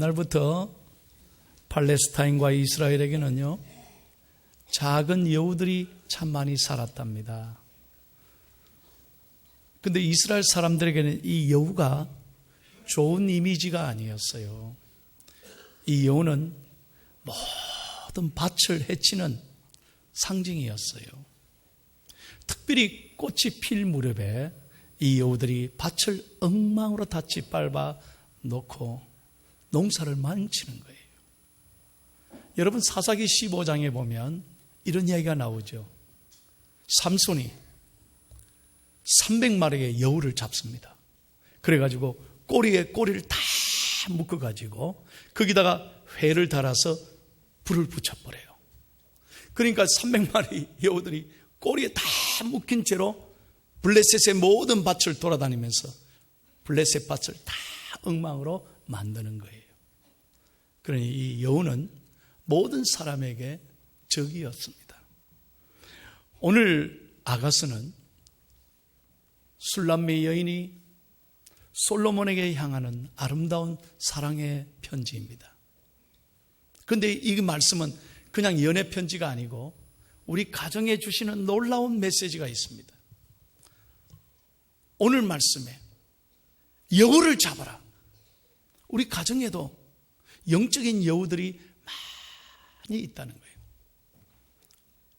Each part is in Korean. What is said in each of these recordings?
옛날부터 팔레스타인과 이스라엘에게는요, 작은 여우들이 참 많이 살았답니다. 근데 이스라엘 사람들에게는 이 여우가 좋은 이미지가 아니었어요. 이 여우는 모든 밭을 해치는 상징이었어요. 특별히 꽃이 필 무렵에 이 여우들이 밭을 엉망으로 다치 밟아 놓고 농사를 망치는 거예요. 여러분, 사사기 15장에 보면 이런 이야기가 나오죠. 삼손이 300마리의 여우를 잡습니다. 그래가지고 꼬리에 꼬리를 다 묶어가지고 거기다가 회를 달아서 불을 붙여버려요. 그러니까 300마리 여우들이 꼬리에 다 묶인 채로 블레셋의 모든 밭을 돌아다니면서 블레셋 밭을 다 엉망으로 만드는 거예요. 그러니 이 여우는 모든 사람에게 적이었습니다. 오늘 아가스는 술람미 여인이 솔로몬에게 향하는 아름다운 사랑의 편지입니다. 그런데 이 말씀은 그냥 연애 편지가 아니고 우리 가정에 주시는 놀라운 메시지가 있습니다. 오늘 말씀에 여우를 잡아라. 우리 가정에도 영적인 여우들이 많이 있다는 거예요.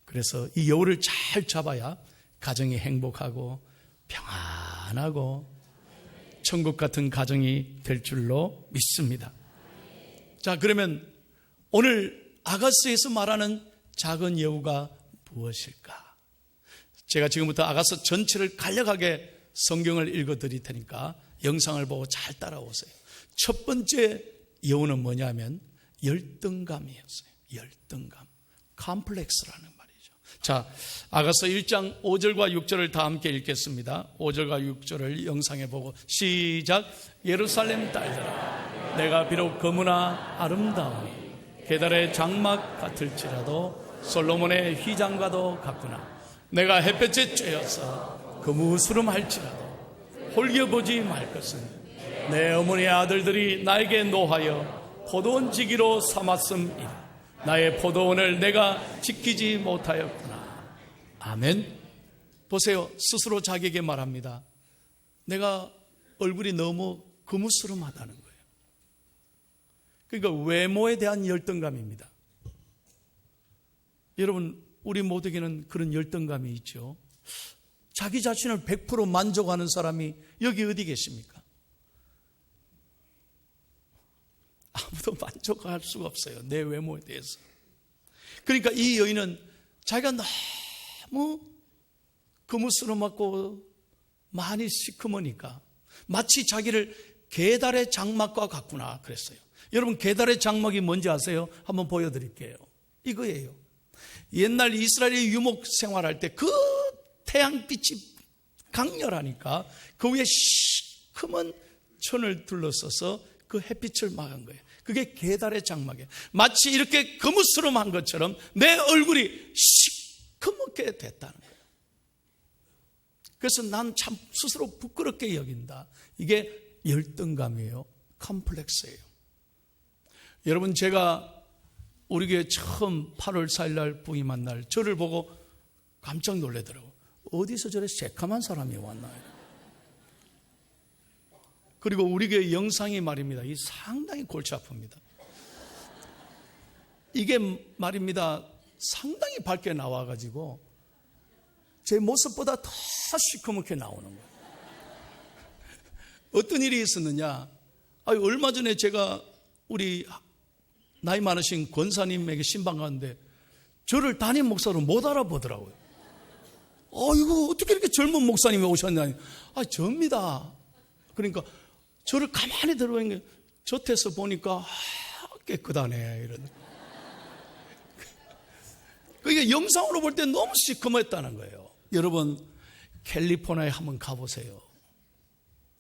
그래서 이 여우를 잘 잡아야 가정이 행복하고 평안하고 천국 같은 가정이 될 줄로 믿습니다. 자, 그러면 오늘 아가스에서 말하는 작은 여우가 무엇일까? 제가 지금부터 아가스 전체를 간략하게 성경을 읽어드릴 테니까 영상을 보고 잘 따라오세요. 첫 번째 여우는 뭐냐면 열등감이었어요. 열등감, 컴플렉스라는 말이죠. 자, 아가서 1장 5절과 6절을 다 함께 읽겠습니다. 5절과 6절을 영상에 보고 시작. 예루살렘 딸들아, 내가 비록 거무나 아름다우니 게달의 장막 같을지라도 솔로몬의 휘장과도 같구나. 내가 햇볕에 쬐어서 거무스름할지라도 홀겨보지 말 것은 내 어머니의 아들들이 나에게 노하여 포도원 지기로 삼았음이라. 나의 포도원을 내가 지키지 못하였구나. 아멘. 보세요. 스스로 자기에게 말합니다. 내가 얼굴이 너무 거무스름하다는 거예요. 그러니까 외모에 대한 열등감입니다. 여러분, 우리 모두에게는 그런 열등감이 있죠. 자기 자신을 100% 만족하는 사람이 여기 어디 계십니까? 아무도 만족할 수가 없어요. 내 외모에 대해서. 그러니까 이 여인은 자기가 너무 거무스름하고 많이 시커머니까 마치 자기를 게달의 장막과 같구나 그랬어요. 여러분, 게달의 장막이 뭔지 아세요? 한번 보여드릴게요. 이거예요. 옛날 이스라엘이 유목 생활할 때 그 태양빛이 강렬하니까 그 위에 시커먼 천을 둘러서서 그 햇빛을 막은 거예요. 그게 게달의 장막이에요. 마치 이렇게 거무스름한 것처럼 내 얼굴이 시커멓게 됐다는 거예요. 그래서 난 참 스스로 부끄럽게 여긴다. 이게 열등감이에요. 컴플렉스예요. 여러분, 제가 우리 교회 처음 8월 4일 날 부임한 날 저를 보고 깜짝 놀라더라고요. 어디서 저래 새카만 사람이 왔나요? 그리고 우리 교회 영상이 말입니다. 이 상당히 골치 아픕니다. 이게 말입니다. 상당히 밝게 나와가지고 제 모습보다 더 시커멓게 나오는 거예요. 어떤 일이 있었느냐? 얼마 전에 제가 우리 나이 많으신 권사님에게 신방 갔는데 저를 담임 목사로 못 알아보더라고요. 이거 어떻게 이렇게 젊은 목사님이 오셨냐니. 접니다. 그러니까 저를 가만히 들어보니까 젖에서 보니까 깨끗하네 이런. 그게 영상으로 볼 때 너무 시커멓다는 거예요. 여러분, 캘리포니아에 한번 가보세요.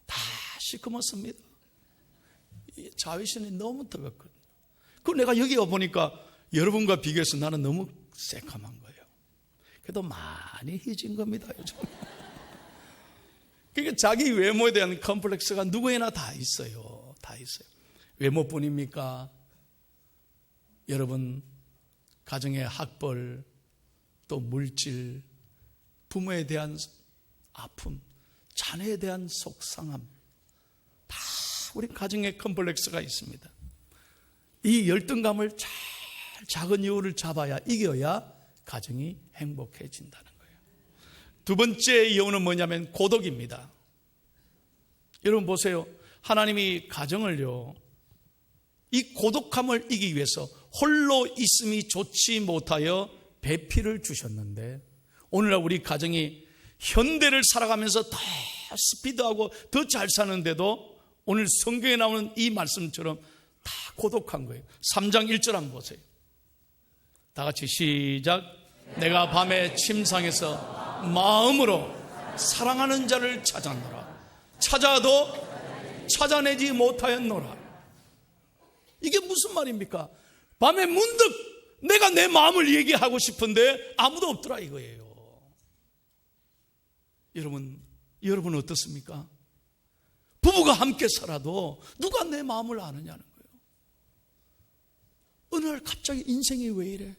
다 시커멓습니다. 자외선이 너무 뜨겁거든요. 그 내가 여기 와보니까 여러분과 비교해서 나는 너무 새카만 거예요. 그래도 많이 희진 겁니다, 요즘. 그러니까 자기 외모에 대한 컴플렉스가 누구에나 다 있어요. 다 있어요. 외모뿐입니까? 여러분, 가정의 학벌, 또 물질, 부모에 대한 아픔, 자녀에 대한 속상함, 다 우리 가정에 컴플렉스가 있습니다. 이 열등감을 잘 작은 이유를 잡아야, 이겨야 가정이 행복해진다는 거예요. 두 번째 이유는 뭐냐면 고독입니다. 여러분 보세요. 하나님이 가정을요, 이 고독함을 이기기 위해서 홀로 있음이 좋지 못하여 배필을 주셨는데, 오늘날 우리 가정이 현대를 살아가면서 더 스피드하고 더 잘 사는데도 오늘 성경에 나오는 이 말씀처럼 다 고독한 거예요. 3장 1절 한번 보세요. 다 같이 시작. 내가 밤에 침상에서 마음으로 사랑하는 자를 찾았노라. 찾아도 찾아내지 못하였노라. 이게 무슨 말입니까? 밤에 문득 내가 내 마음을 얘기하고 싶은데 아무도 없더라 이거예요. 여러분 어떻습니까? 부부가 함께 살아도 누가 내 마음을 아느냐는 거예요. 어느 날 갑자기 인생이 왜 이래?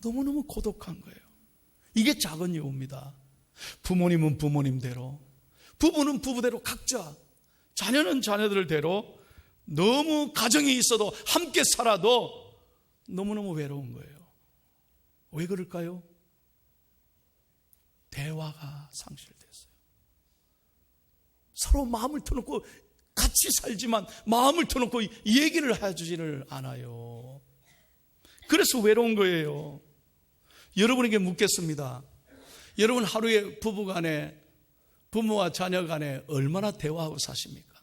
너무너무 고독한 거예요. 이게 작은 이유입니다. 부모님은 부모님대로, 부부는 부부대로 각자, 자녀는 자녀들대로 너무 가정이 있어도 함께 살아도 너무너무 외로운 거예요. 왜 그럴까요? 대화가 상실됐어요. 서로 마음을 터놓고 같이 살지만 마음을 터놓고 얘기를 해주지를 않아요. 그래서 외로운 거예요. 여러분에게 묻겠습니다. 여러분 하루에 부부간에, 부모와 자녀 간에 얼마나 대화하고 사십니까?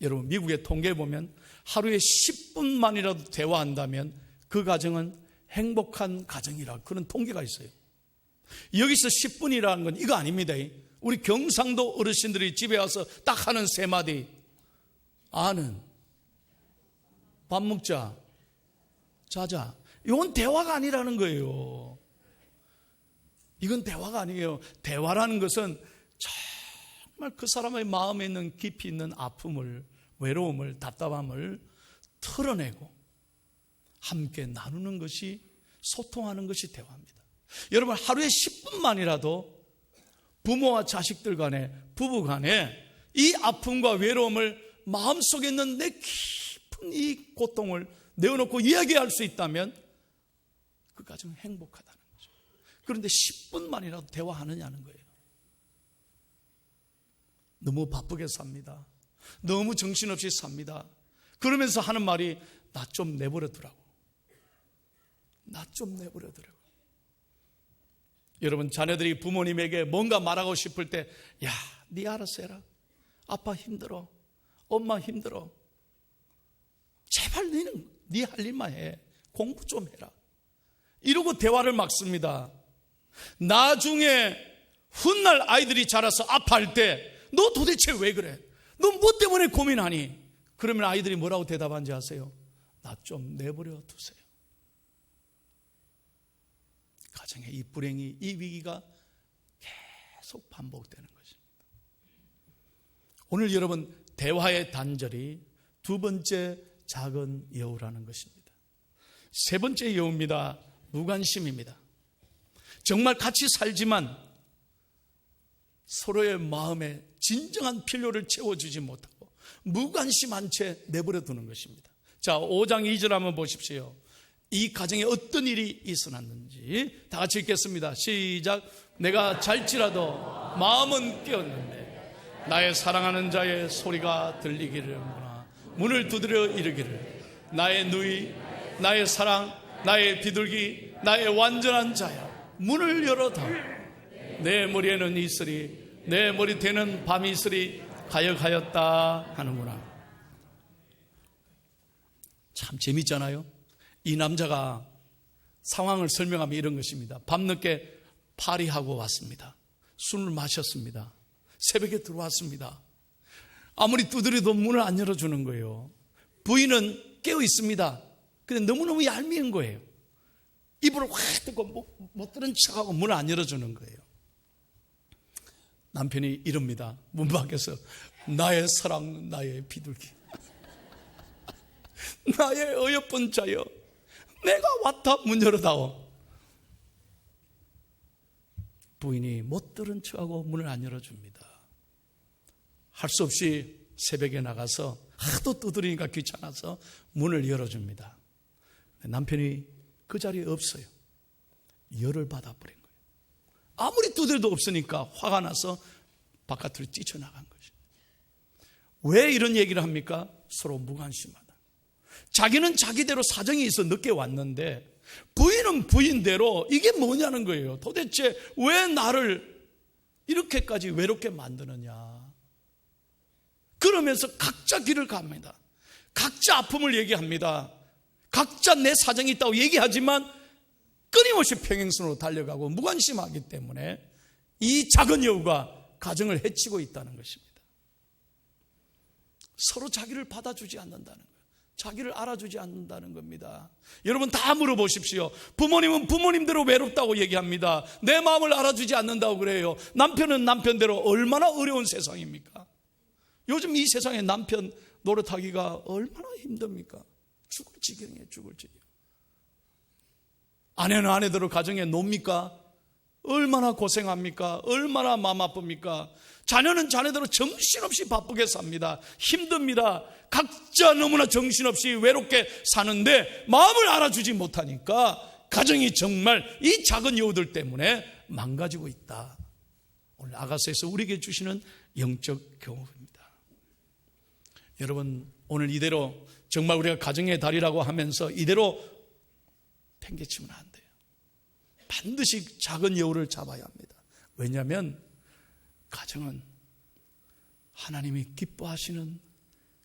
여러분 미국의 통계에 보면 하루에 10분만이라도 대화한다면 그 가정은 행복한 가정이라, 그런 통계가 있어요. 여기서 10분이라는 건 이거 아닙니다. 우리 경상도 어르신들이 집에 와서 딱 하는 세 마디, 아는, 밥 먹자, 자자, 이건 대화가 아니라는 거예요. 이건 대화가 아니에요. 대화라는 것은 정말 그 사람의 마음에 있는 깊이 있는 아픔을, 외로움을, 답답함을 털어내고 함께 나누는 것이, 소통하는 것이 대화입니다. 여러분 하루에 10분만이라도 부모와 자식들 간에, 부부 간에 이 아픔과 외로움을, 마음속에 있는 내 깊은 이 고통을 내어놓고 이야기할 수 있다면 그 가정은 행복하다는 거죠. 그런데 10분만이라도 대화하느냐는 거예요. 너무 바쁘게 삽니다. 너무 정신없이 삽니다. 그러면서 하는 말이 나 좀 내버려 두라고. 나 좀 내버려 두라고. 여러분 자녀들이 부모님에게 뭔가 말하고 싶을 때, 야, 네 알아서 해라. 아빠 힘들어. 엄마 힘들어. 제발 너는 네 할 일만 해. 공부 좀 해라. 이러고 대화를 막습니다. 나중에 훗날 아이들이 자라서 아파할 때 너 도대체 왜 그래? 너 뭐 때문에 고민하니? 그러면 아이들이 뭐라고 대답하는지 아세요? 나 좀 내버려 두세요. 가정의 이 불행이, 이 위기가 계속 반복되는 것입니다. 오늘 여러분 대화의 단절이 두 번째 작은 여우라는 것입니다. 세 번째 여우입니다. 무관심입니다. 정말 같이 살지만 서로의 마음에 진정한 필요를 채워주지 못하고 무관심한 채 내버려 두는 것입니다. 자, 5장 2절 한번 보십시오. 이 가정에 어떤 일이 있었는지 다 같이 읽겠습니다. 시작. 내가 잘지라도 마음은 깨었는데 나의 사랑하는 자의 소리가 들리기를 문을 두드려 이르기를 나의 누이, 나의 사랑, 나의 비둘기, 나의 완전한 자야, 문을 열어다. 내 머리에는 있으리, 내 머리대는 밤이 있으리 가역하였다 하는구나. 참 재밌잖아요. 이 남자가 상황을 설명하면 이런 것입니다. 밤늦게 파리하고 왔습니다. 술을 마셨습니다. 새벽에 들어왔습니다. 아무리 두드려도 문을 안 열어주는 거예요. 부인은 깨어 있습니다. 근데 너무너무 얄미운 거예요. 이불을 확 뜯고 못 들은 척하고 문을 안 열어주는 거예요. 남편이 이럽니다. 문 밖에서 나의 사랑, 나의 비둘기, 나의 어여쁜 자여, 내가 왔다 문 열어다오. 부인이 못 들은 척하고 문을 안 열어줍니다. 할 수 없이 새벽에 나가서 하도 두드리니까 귀찮아서 문을 열어줍니다. 남편이 그 자리에 없어요. 열을 받아버린 거예요. 아무리 두드려도 없으니까 화가 나서 바깥으로 뛰쳐나간 거죠. 왜 이런 얘기를 합니까? 서로 무관심하다. 자기는 자기대로 사정이 있어 늦게 왔는데 부인은 부인대로 이게 뭐냐는 거예요. 도대체 왜 나를 이렇게까지 외롭게 만드느냐. 그러면서 각자 길을 갑니다. 각자 아픔을 얘기합니다. 각자 내 사정이 있다고 얘기하지만 끊임없이 평행선으로 달려가고 무관심하기 때문에 이 작은 여우가 가정을 해치고 있다는 것입니다. 서로 자기를 받아주지 않는다는 거예요. 자기를 알아주지 않는다는 겁니다. 여러분 다 물어보십시오. 부모님은 부모님대로 외롭다고 얘기합니다. 내 마음을 알아주지 않는다고 그래요. 남편은 남편대로 얼마나 어려운 세상입니까? 요즘 이 세상에 남편 노릇하기가 얼마나 힘듭니까? 죽을 지경이에요. 죽을 지경. 아내는 아내대로 가정에 놉니까? 얼마나 고생합니까? 얼마나 마음 아픕니까? 자녀는 자녀대로 정신없이 바쁘게 삽니다. 힘듭니다. 각자 너무나 정신없이 외롭게 사는데 마음을 알아주지 못하니까 가정이 정말 이 작은 여우들 때문에 망가지고 있다. 오늘 아가서에서 우리에게 주시는 영적 교훈입니다. 여러분 오늘 이대로 정말 우리가 가정의 달이라고 하면서 이대로 팽개치면 안 돼요. 반드시 작은 여우를 잡아야 합니다. 왜냐하면 가정은 하나님이 기뻐하시는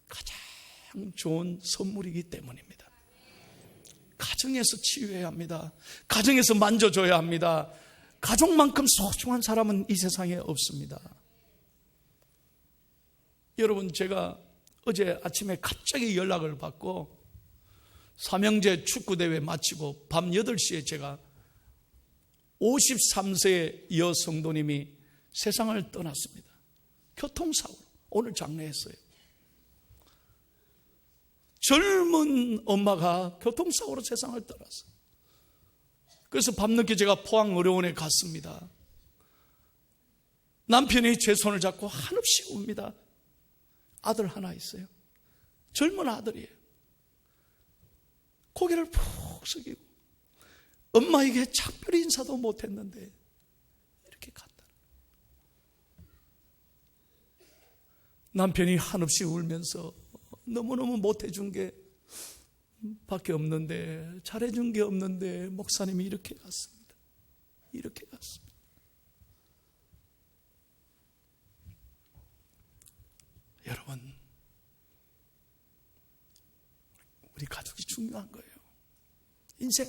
가장 좋은 선물이기 때문입니다. 가정에서 치유해야 합니다. 가정에서 만져줘야 합니다. 가족만큼 소중한 사람은 이 세상에 없습니다. 여러분 제가 어제 아침에 갑자기 연락을 받고 삼형제 축구대회 마치고 밤 8시에 제가 53세의 여성도님이 세상을 떠났습니다. 교통사고로 오늘 장례했어요. 젊은 엄마가 교통사고로 세상을 떠났어요. 그래서 밤늦게 제가 포항의료원에 갔습니다. 남편이 제 손을 잡고 한없이 웁니다. 아들 하나 있어요. 젊은 아들이에요. 고개를 푹 숙이고 엄마에게 작별히 인사도 못했는데 이렇게 갔다. 남편이 한없이 울면서 너무너무 못해준 게 밖에 없는데, 잘해준 게 없는데 목사님이 이렇게 갔습니다. 이렇게 갔습니다. 여러분, 우리 가족이 중요한 거예요. 인생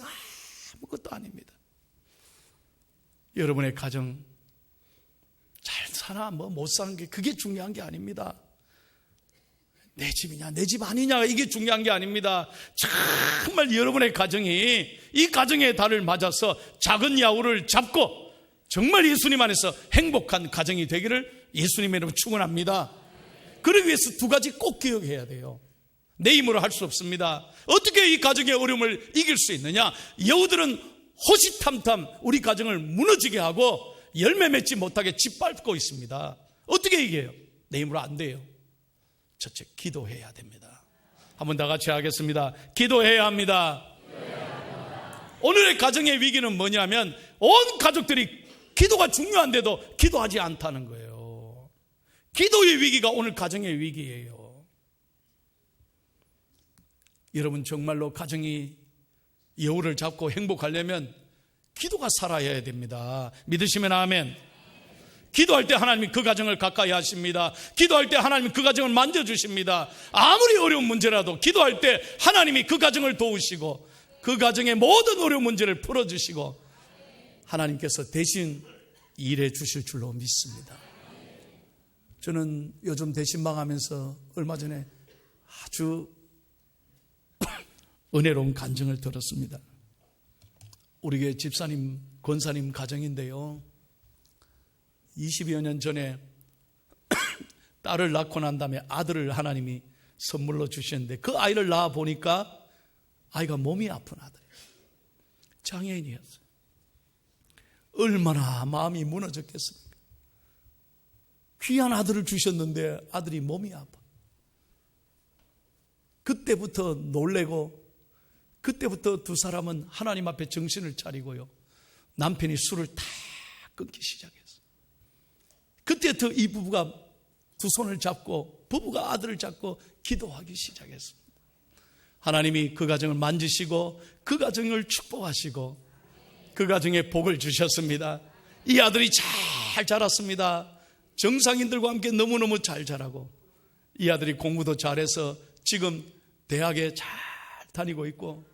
아무것도 아닙니다. 여러분의 가정 잘 사나 못 사는 게 그게 중요한 게 아닙니다. 내 집이냐 내 집 아니냐 이게 중요한 게 아닙니다. 정말 여러분의 가정이 이 가정의 달을 맞아서 작은 야우를 잡고 정말 예수님 안에서 행복한 가정이 되기를 예수님의 이름으로 축원합니다. 그러기 위해서 두 가지 꼭 기억해야 돼요. 내 힘으로 할 수 없습니다. 어떻게 이 가정의 어려움을 이길 수 있느냐? 여우들은 호시탐탐 우리 가정을 무너지게 하고 열매 맺지 못하게 짓밟고 있습니다. 어떻게 이겨요? 내 힘으로 안 돼요. 첫째, 기도해야 됩니다. 한번 다 같이 하겠습니다. 기도해야 합니다. 오늘의 가정의 위기는 뭐냐면 온 가족들이 기도가 중요한데도 기도하지 않다는 거예요. 기도의 위기가 오늘 가정의 위기예요. 여러분 정말로 가정이 여우를 잡고 행복하려면 기도가 살아야 됩니다. 믿으시면 아멘. 기도할 때 하나님이 그 가정을 가까이 하십니다. 기도할 때 하나님이 그 가정을 만져주십니다. 아무리 어려운 문제라도 기도할 때 하나님이 그 가정을 도우시고 그 가정의 모든 어려운 문제를 풀어주시고 하나님께서 대신 일해 주실 줄로 믿습니다. 저는 요즘 대신방하면서 얼마 전에 아주 은혜로운 간증을 들었습니다. 우리 교회 집사님, 권사님 가정인데요, 20여 년 전에 딸을 낳고 난 다음에 아들을 하나님이 선물로 주셨는데 그 아이를 낳아 보니까 아이가 몸이 아픈 아들이에요. 장애인이었어요. 얼마나 마음이 무너졌겠습니까? 귀한 아들을 주셨는데 아들이 몸이 아파. 그때부터 놀래고 그때부터 두 사람은 하나님 앞에 정신을 차리고요. 남편이 술을 다 끊기 시작했어요. 그때부터 이 부부가 두 손을 잡고 부부가 아들을 잡고 기도하기 시작했습니다. 하나님이 그 가정을 만지시고 그 가정을 축복하시고 그 가정에 복을 주셨습니다. 이 아들이 잘 자랐습니다. 정상인들과 함께 너무너무 잘 자라고 이 아들이 공부도 잘해서 지금 대학에 잘 다니고 있고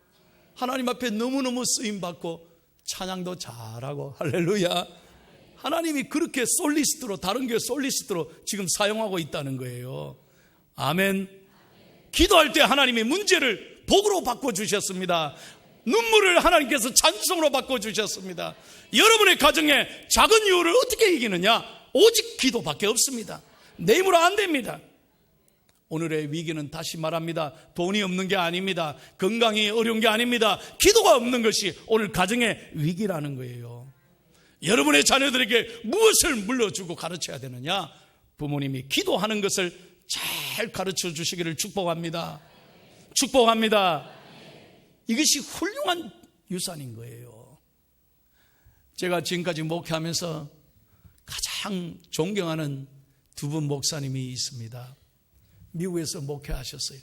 하나님 앞에 너무너무 쓰임받고 찬양도 잘하고 할렐루야. 하나님이 그렇게 솔리스트로 다른 교회 솔리스트로 지금 사용하고 있다는 거예요. 아멘. 기도할 때 하나님이 문제를 복으로 바꿔주셨습니다. 눈물을 하나님께서 찬송으로 바꿔주셨습니다. 여러분의 가정에 작은 이유를 어떻게 이기느냐? 오직 기도밖에 없습니다. 내 힘으로 안 됩니다. 오늘의 위기는 다시 말합니다. 돈이 없는 게 아닙니다. 건강이 어려운 게 아닙니다. 기도가 없는 것이 오늘 가정의 위기라는 거예요. 여러분의 자녀들에게 무엇을 물려주고 가르쳐야 되느냐? 부모님이 기도하는 것을 잘 가르쳐 주시기를 축복합니다. 축복합니다. 이것이 훌륭한 유산인 거예요. 제가 지금까지 목회하면서 가장 존경하는 두 분 목사님이 있습니다. 미국에서 목회하셨어요.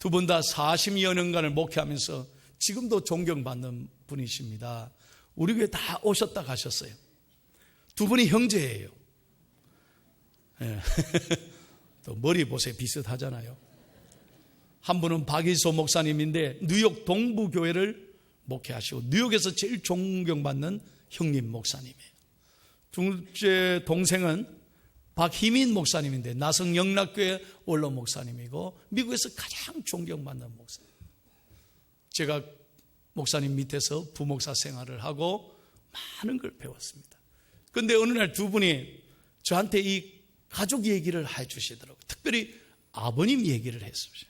두 분 다 40여 년간을 목회하면서 지금도 존경받는 분이십니다. 우리 교회 다 오셨다 가셨어요. 두 분이 형제예요. 네. 또 머리 보세요. 비슷하잖아요. 한 분은 박일소 목사님인데 뉴욕 동부교회를 목회하시고 뉴욕에서 제일 존경받는 형님 목사님이에요. 둘째 동생은 박희민 목사님인데 나성영락교회 원로 목사님이고 미국에서 가장 존경받는 목사님. 제가 목사님 밑에서 부목사 생활을 하고 많은 걸 배웠습니다. 그런데 어느 날 두 분이 저한테 이 가족 얘기를 해주시더라고요. 특별히 아버님 얘기를 했습니다.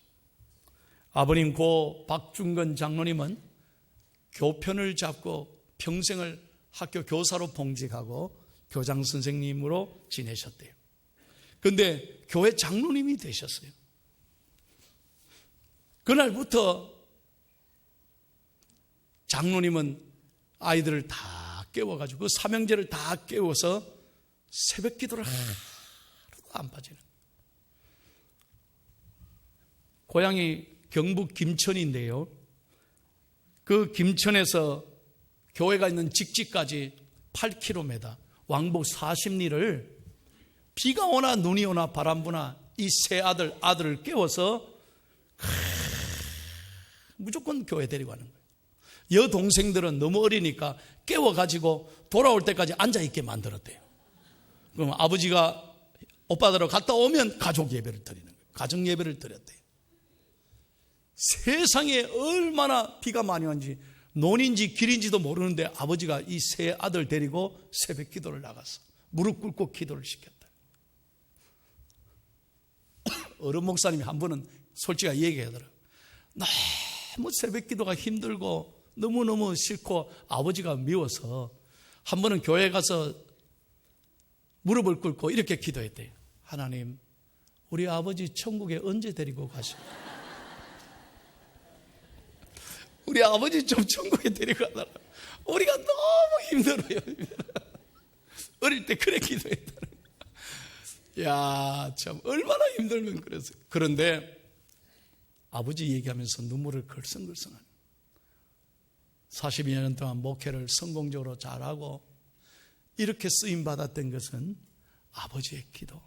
아버님 고 박중건 장로님은 교편을 잡고 평생을 학교 교사로 봉직하고 교장 선생님으로 지내셨대요. 그런데 교회 장로님이 되셨어요. 그날부터 장로님은 아이들을 다 깨워가지고 삼형제를 다 깨워서 새벽 기도를 하루도 안 빠지는. 고향이 경북 김천인데요. 그 김천에서 교회가 있는 직지까지 8km 왕복 40리를 비가 오나 눈이 오나 바람 부나 이 세 아들을 깨워서 무조건 교회 데리고 가는 거예요. 여동생들은 너무 어리니까 깨워가지고 돌아올 때까지 앉아있게 만들었대요. 그럼 아버지가 오빠들하고 갔다 오면 가족 예배를 드리는 거예요. 가정 예배를 드렸대요. 세상에 얼마나 비가 많이 왔는지 논인지 길인지도 모르는데 아버지가 이 세 아들 데리고 새벽 기도를 나갔어. 무릎 꿇고 기도를 시켰다. 어른 목사님이 한 번은 솔직히 얘기하더라고요. 너무 새벽 기도가 힘들고 너무너무 싫고 아버지가 미워서 한 번은 교회 가서 무릎을 꿇고 이렇게 기도했대요. 하나님, 우리 아버지 천국에 언제 데리고 가시오? 우리 아버지 좀 천국에 데리고 가달라. 우리가 너무 힘들어요. 어릴 때 그래 기도했다는 거야. 야, 참 얼마나 힘들면 그랬어요. 그런데 아버지 얘기하면서 눈물을 걸성걸성하는 42년 동안 목회를 성공적으로 잘하고 이렇게 쓰임받았던 것은 아버지의 기도,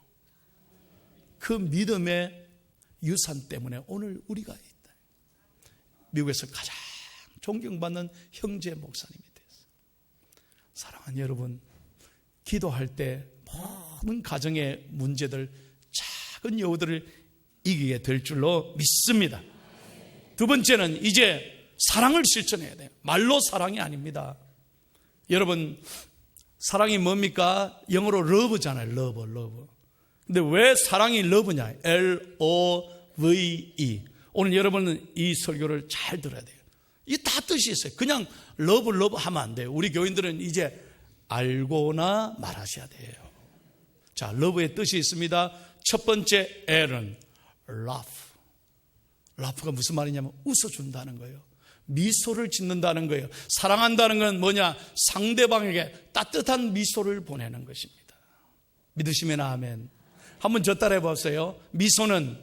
그 믿음의 유산 때문에 오늘 우리가 있다. 미국에서 가장 존경받는 형제 목사님이 됐어요. 사랑하는 여러분, 기도할 때 모든 가정의 문제들, 작은 여우들을 이기게 될 줄로 믿습니다. 두 번째는 이제 사랑을 실천해야 돼요. 말로 사랑이 아닙니다. 여러분, 사랑이 뭡니까? 영어로 러브잖아요. 러브. 근데 왜 사랑이 러브냐? L-O-V-E. 오늘 여러분은 이 설교를 잘 들어야 돼요. 이 다 뜻이 있어요. 그냥 러브 하면 안 돼요. 우리 교인들은 이제 알고나 말하셔야 돼요. 자, 러브의 뜻이 있습니다. 첫 번째 L은 laugh. laugh가 무슨 말이냐면 웃어준다는 거예요. 미소를 짓는다는 거예요. 사랑한다는 건 뭐냐? 상대방에게 따뜻한 미소를 보내는 것입니다. 믿으시면 아멘. 한번 저 따라해 보세요. 미소는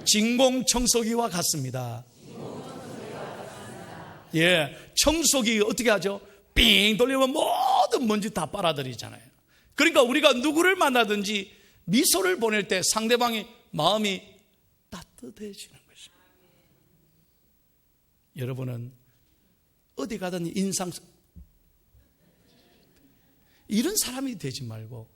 진공청소기와 같습니다. 예, 청소기 어떻게 하죠? 삥 돌리면 모든 먼지 다 빨아들이잖아요. 그러니까 우리가 누구를 만나든지 미소를 보낼 때 상대방의 마음이 따뜻해지는 것입니다. 여러분은 어디 가든 이런 사람이 되지 말고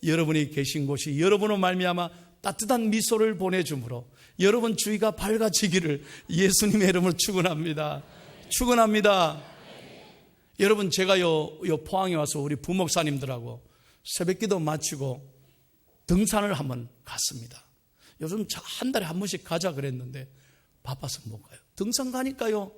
여러분이 계신 곳이 여러분으로 말미암아 따뜻한 미소를 보내줌으로 여러분 주위가 밝아지기를 예수님의 이름으로 축원합니다. 축원합니다. 여러분, 제가요 포항에 와서 우리 부목사님들하고 새벽기도 마치고 등산을 한번 갔습니다. 요즘 한 달에 한 번씩 가자 그랬는데 바빠서 못 가요. 등산 가니까요,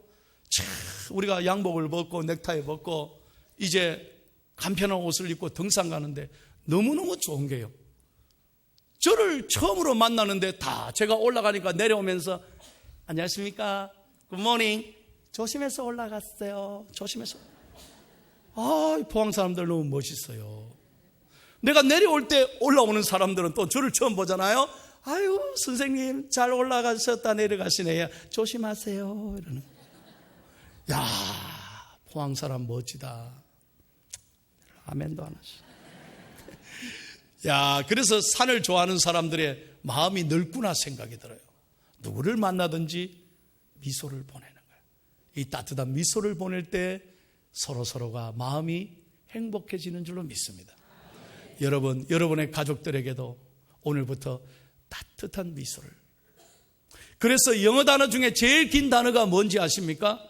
우리가 양복을 벗고 넥타이 벗고 이제 간편한 옷을 입고 등산 가는데 너무너무 좋은 게요, 저를 처음으로 만나는데 다 제가 올라가니까 내려오면서 안녕하십니까, 굿모닝, 조심해서 올라갔어요, 조심해서. 포항 사람들 너무 멋있어요. 내가 내려올 때 올라오는 사람들은 또 저를 처음 보잖아요. 아유, 선생님 잘 올라가셨다 내려가시네요, 조심하세요, 이러는. 야, 포항 사람 멋지다. 아멘도 안 하시. 야, 그래서 산을 좋아하는 사람들의 마음이 넓구나 생각이 들어요. 누구를 만나든지 미소를 보내는 거예요. 이 따뜻한 미소를 보낼 때 서로가 마음이 행복해지는 줄로 믿습니다. 여러분, 여러분의 가족들에게도 오늘부터 따뜻한 미소를. 그래서 영어 단어 중에 제일 긴 단어가 뭔지 아십니까?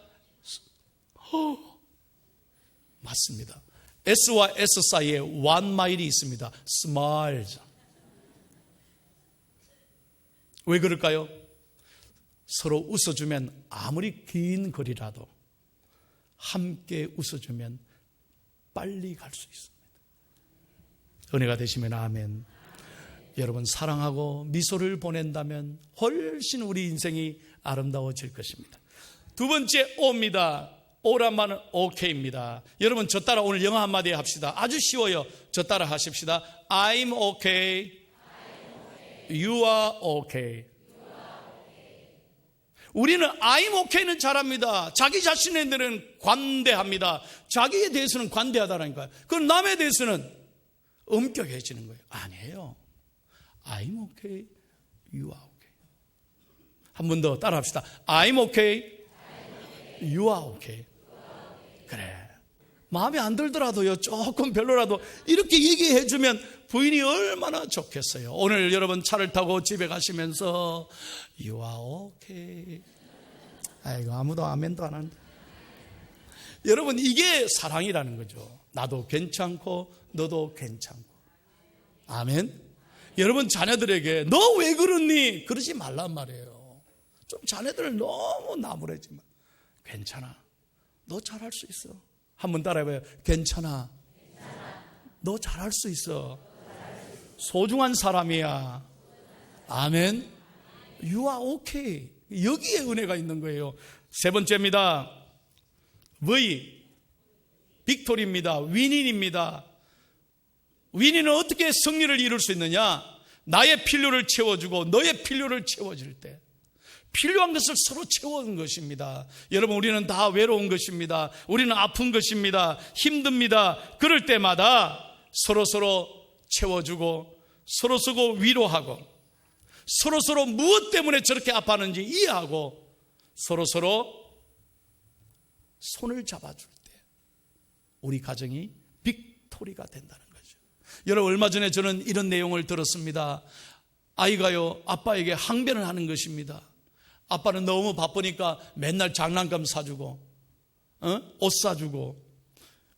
맞습니다. S와 S 사이에 one mile이 있습니다. Smiles. 왜 그럴까요? 서로 웃어주면 아무리 긴 거리라도 함께 웃어주면 빨리 갈 수 있습니다. 은혜가 되시면 아멘. 여러분, 사랑하고 미소를 보낸다면 훨씬 우리 인생이 아름다워질 것입니다. 두 번째 O입니다. O란 말은 OK입니다. 여러분, 저 따라 오늘 영어 한마디 합시다. 아주 쉬워요. 저 따라 하십시다. I'm okay. You are okay. 우리는 I'm okay는 잘합니다. 자기 자신에 대해서는 관대합니다. 자기에 대해서는 관대하다라니까요. 그럼 남에 대해서는 엄격해지는 거예요. 아니에요. I'm okay. You are okay. 한 번 더 따라 합시다. I'm okay. You are okay. 그래, 마음에 안 들더라도요, 조금 별로라도 이렇게 얘기해 주면 부인이 얼마나 좋겠어요. 오늘 여러분 차를 타고 집에 가시면서 You are okay. 아이고, 아무도 아멘도 안 한다. 여러분, 이게 사랑이라는 거죠. 나도 괜찮고 너도 괜찮고. 아멘. 여러분, 자녀들에게 너 왜 그러니 그러지 말란 말이에요. 좀 자녀들을 너무 나무라지 마. 괜찮아, 너 잘할 수 있어. 한번 따라해봐요. 괜찮아, 너 잘할 수 있어. 소중한 사람이야. 아멘. You are okay. 여기에 은혜가 있는 거예요. 세 번째입니다. V, 빅토리입니다. 윈인입니다. 윈인은 어떻게 승리를 이룰 수 있느냐? 나의 필요를 채워주고 너의 필요를 채워줄 때, 필요한 것을 서로 채우는 것입니다. 여러분, 우리는 다 외로운 것입니다. 우리는 아픈 것입니다. 힘듭니다. 그럴 때마다 서로 채워주고 서로 위로하고 서로 무엇 때문에 저렇게 아파하는지 이해하고 서로 손을 잡아줄 때 우리 가정이 빅토리가 된다는 거죠. 여러분, 얼마 전에 저는 이런 내용을 들었습니다. 아이가요, 아빠에게 항변을 하는 것입니다. 아빠는 너무 바쁘니까 맨날 장난감 사주고 옷 사주고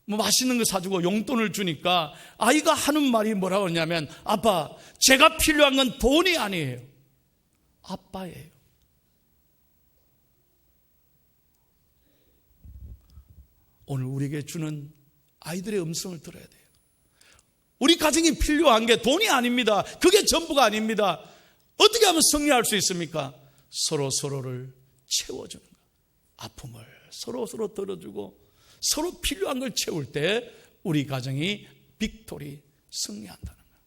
뭐 맛있는 거 사주고 용돈을 주니까 아이가 하는 말이 뭐라고 하냐면, 아빠, 제가 필요한 건 돈이 아니에요. 아빠예요. 오늘 우리에게 주는 아이들의 음성을 들어야 돼요. 우리 가정이 필요한 게 돈이 아닙니다. 그게 전부가 아닙니다. 어떻게 하면 승리할 수 있습니까? 서로를 채워주는 것. 아픔을 서로 들어주고 서로 필요한 걸 채울 때 우리 가정이 빅토리, 승리한다는 거예요.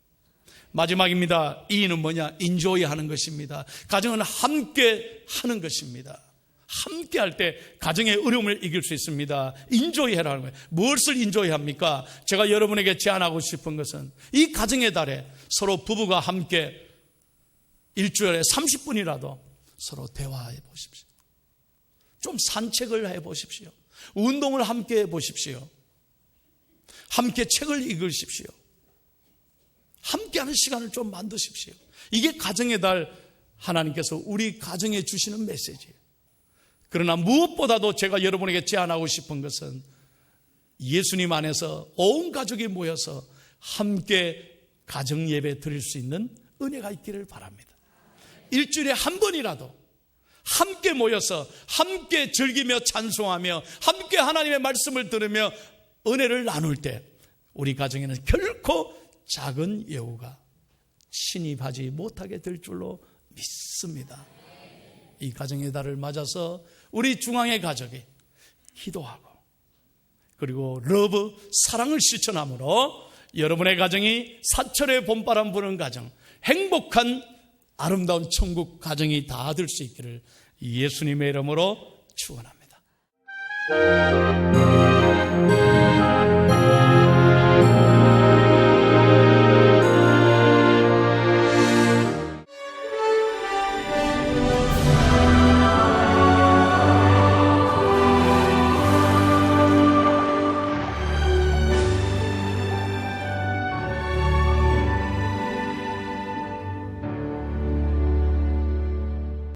마지막입니다. 이는 뭐냐? 인조이 하는 것입니다. 가정은 함께 하는 것입니다. 함께 할 때 가정의 어려움을 이길 수 있습니다. 인조이 해라는 거예요. 무엇을 인조이 합니까? 제가 여러분에게 제안하고 싶은 것은 이 가정의 달에 서로 부부가 함께 일주일에 30분이라도 서로 대화해 보십시오. 좀 산책을 해 보십시오. 운동을 함께 해 보십시오. 함께 책을 읽으십시오. 함께하는 시간을 좀 만드십시오. 이게 가정의 달 하나님께서 우리 가정에 주시는 메시지예요. 그러나 무엇보다도 제가 여러분에게 제안하고 싶은 것은 예수님 안에서 온 가족이 모여서 함께 가정 예배 드릴 수 있는 은혜가 있기를 바랍니다. 일주일에 한 번이라도 함께 모여서 함께 즐기며 찬송하며 함께 하나님의 말씀을 들으며 은혜를 나눌 때 우리 가정에는 결코 작은 여우가 침입하지 못하게 될 줄로 믿습니다. 이 가정의 달을 맞아서 우리 중앙의 가족이 기도하고 그리고 러브, 사랑을 실천함으로 여러분의 가정이 사철의 봄바람 부는 가정, 행복한 아름다운 천국 가정이 다 될 수 있기를 예수님의 이름으로 축원합니다.